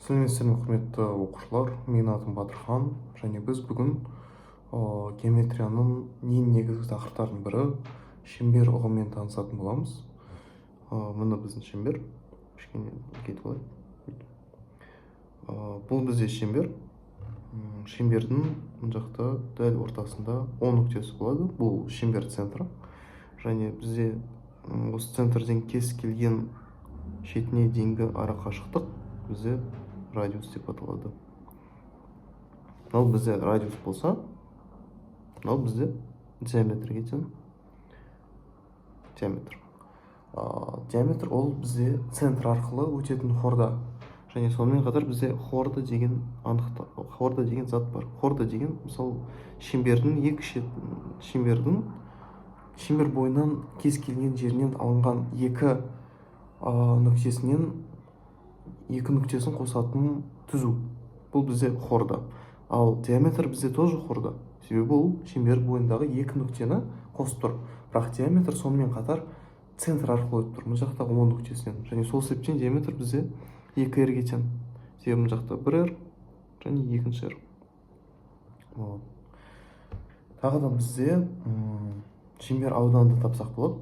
Сәлеметсіздер ме, құрметті оқушылар, менің атым Батырхан, және біз бүгін геометрияның ең негізгі тақырыптарының бірі шеңбер ұғымымен танысатын боламыз. Мына біздің шеңбер, кішкене үлкейтіп алайық. Бұл бізде шеңбер. Шеңбердің мына жақта дәл ортасында О нүктесі болады. Бұл шеңбер центрі. Және бізде осы центрден кез келген шетіне дейінгі ара қашықтық бізде радиус деп аталады. Мынау бізде радиус болса, мынау бізде диаметрге тең. Диаметр ол бізде центр арқылы өтетін хорда. Және сонымен қатар бізде хорда деген зат бар. Хорда деген, мысалы, шеңбердің шеңбер бойынан кез келген жерінен алынған екі нүктесін қосатын түзу. Бұл бізде хорда. Ал диаметр бізде тоже хорда. Себебі ол шеңбер бойындағы екі нүктені қосып тұр. Бірақ диаметр сонымен қатар центр арқылы өтіп тұр. Мына жақта О нүктесінен. Және сол себептен диаметр бізде 2R-ге тең. Себебі мына жақта 1R және 2R. Тағы да бізде шеңбер ауданды тапсақ болады.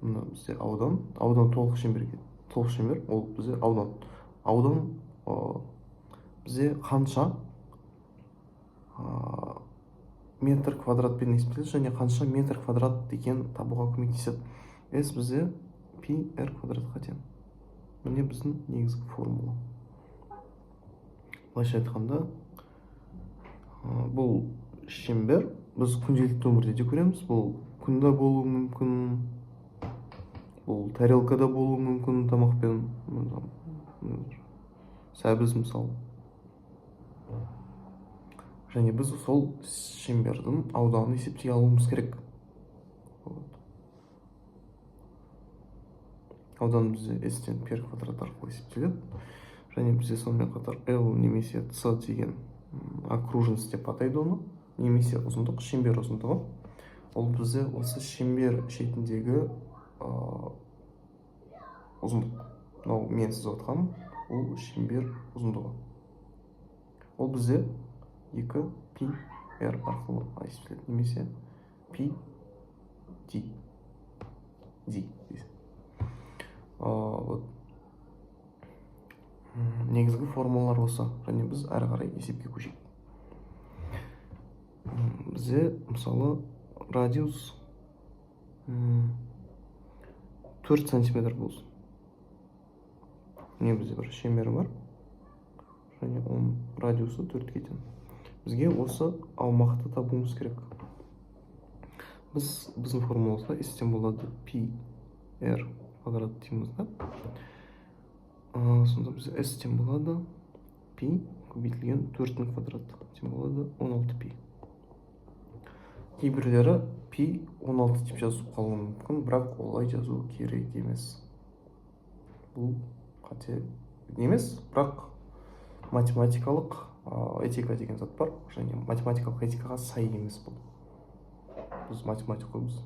Мына бізде аудан толық шеңбер, ол бізде аудан. Аудан бізде қанша метр квадратпен есептеледі, және қанша метр квадрат деген табуға көмектеседі. S бізде пи r квадратқа тең. Міне біздің негізгі формула. Былайша айтқанда, бұл шеңбер біз күнделікті өмірде де көреміз. Бұл күнде болуы мүмкін, бұл тарелкада болуы мүмкін, тамақпен, сәбіз мысалы. Және біз сол шеңбердің ауданын есептей алуымыз керек. Аудан бізде S-тен пи квадрат арқылы есептеледі. Және бізде сонымен қатар L немесе C деген окружность деп атайды оны, немесе ұзындық, шеңбер ұзындығы. Ол бізде осы шеңбер шетіндегі ұзындық. Мынау мен сізіп отқаным, ол шеңбер ұзындығы. Ол бізде 2πr арқылы есептеледі, немесе πd. Негізгі формулалар осы, және біз әрі қарай есепке көшейік. Бізде, мысалы, радиус 4 сантиметр болсын. Не бізде бір шеңбер бар, және оның радиусы 4-ке тең. Бізге осы аумақты табуымыз керек. Біздің формуласында S-тен болады пи r квадрат дейміз да. Сонда бізде S-тен болады пи көбейтілген 4-дің квадраты тең болады 16π. Кейбірлері пи 16 деп жазып қалуы мүмкін, бірақ олай жазу керек емес. Бұл қате емес, бірақ математикалық этика деген зат бар, және математикалық этикаға сай емес бұл. Біз математик қоймыз.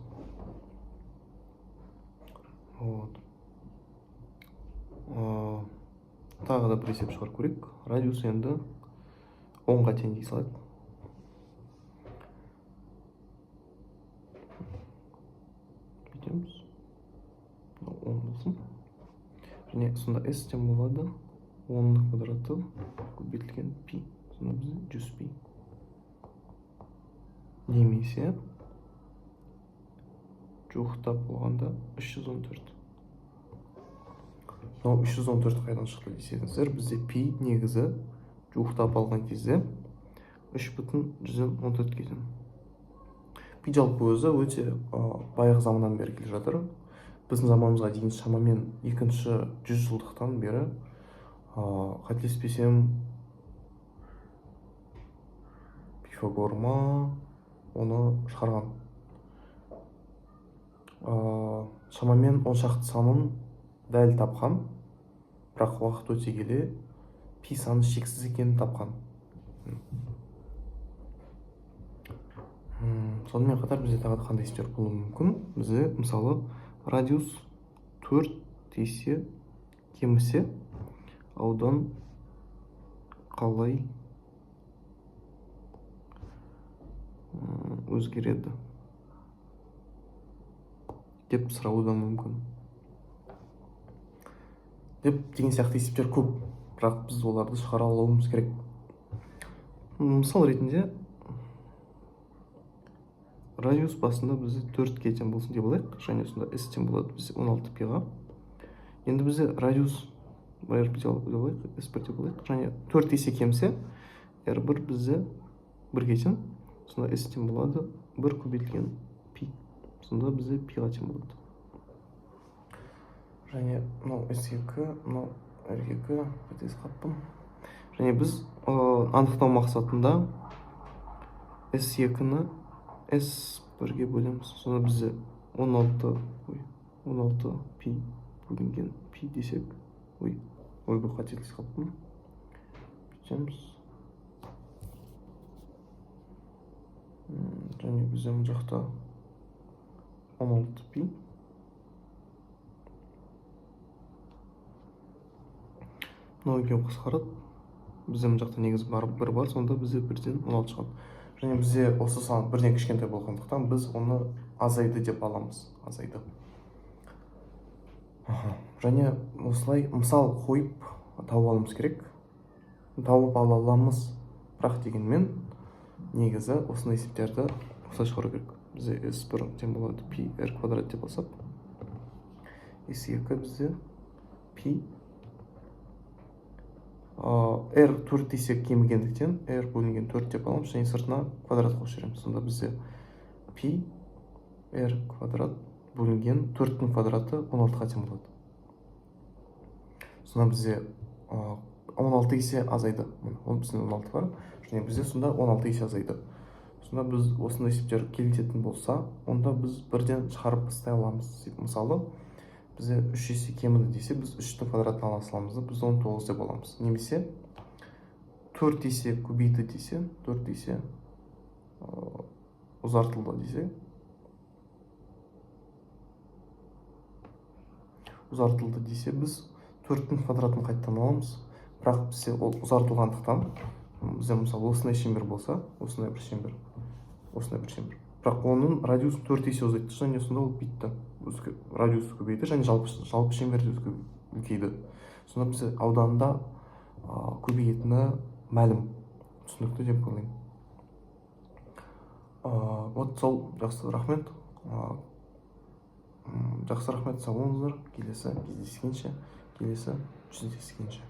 Тағы да бір есеп шығарып көрейік. Радиус енді 10-ға тең дей салайық. Бүйтеміз. 10 болсын. Және сонда S-тен болады 10-ның квадраты көбейтілген пи. Сонда бізде 100π. Немесе жуықтап болғанда 314. Мынау 314 қайдан шықты десеңіздер, бізде пи негізі жуықтап алған кезде 3,14 тең. Пи жалпы өзі өте баяғы заманнан бері келе жатыр. Біздің заманымызға дейін шамамен 2-ші 100 жылдықтан бері, қателеспесем, Пифагор ма оны шығарған. Шамамен 10 шақты санын дәл тапқан, бірақ уақыт өте келе пи саны шексіз екенін тапқан. Сонымен қатар бізде тағы қандай есептер болуы мүмкін? Бізде, мысалы, радиус 4 есе кемісе, аудан қалай өзгереді деп сұрауы да мүмкін деп деген сияқты есептер көп, бірақ біз оларды шығара алуымыз керек. Мысал ретінде радиус басында бізде 4К тең болсын деп алайық, және сонда S тең болады бізде 16π-ға. Енді бізде радиус R1 деп алайық, S1 деп алайық, және 4 есе кемсе R1 бізде 1-ге тең, сонда S тең болады 1 көбейтілген π, сонда бізде π-ға тең болады. Және мынау S2, мынау R2 қателес қаппын. Және біз анықтау мақсатында S2-ні S1-ге бөлеміз. Сонда бізде 16π бөлінген π десек, бұл қателес қаппын. Бүйтеміз. Және бізде мұн жақта 16π. Мынау екеуі қысқарады. Бізде мұн жақта негізі бар 1 бар, сонда бізде 1-ден 16 шығады. Және бізде осы сан 1-ден кішкентай болғандықтан біз оны азайды деп аламыз. Азайды. Және осылай мысал қойып тауып алуымыз керек. Тауып ала аламыз, бірақ дегенмен негізі осындай есептерді осылай шығару керек. Бізде S1 тең болады π R квадрат деп алсақ, S2 бізде π R 4 есе кемігендіктен R бөлінген 4 деп аламыз, және сыртына квадрат қосып жібереміз. Сонда бізде π R квадрат бөлінген 4-тің квадраты 16-ға тең болады. Сонда бізде 16 есе азайды. Бізде 16 бар, және бізде сонда 16 есе азайды. Сонда біз осындай есептер келісетін болса, онда біз 1-ден шығарып тастай аламыз. Мысалы, бізде 3 есе кеміді десе, біз 3-тің квадратын ала саламыз, біз 19 деп аламыз. Немесе 4 есе көбейді десе, 4 есе ұзартылды десе, біз 4-тің квадратын қайттан аламыз. Бірақ бізде ол ұзартылғандықтан, бізде мысалы осындай шеңбер болса, осындай бір шеңбер. Бірақ оның радиусын 4 есе ұзайтты, және сонда ол бүйтті. Радиусы көбейді, және жалпы шеңберді үлкейді. Сонда бізде ауданында көбейетіні мәлім. Түсінікті деп ойлаймын. Вот сол, жақсы рахмет. Жақсы рахмет, сау болыңыздар. Келесі жүздескенше.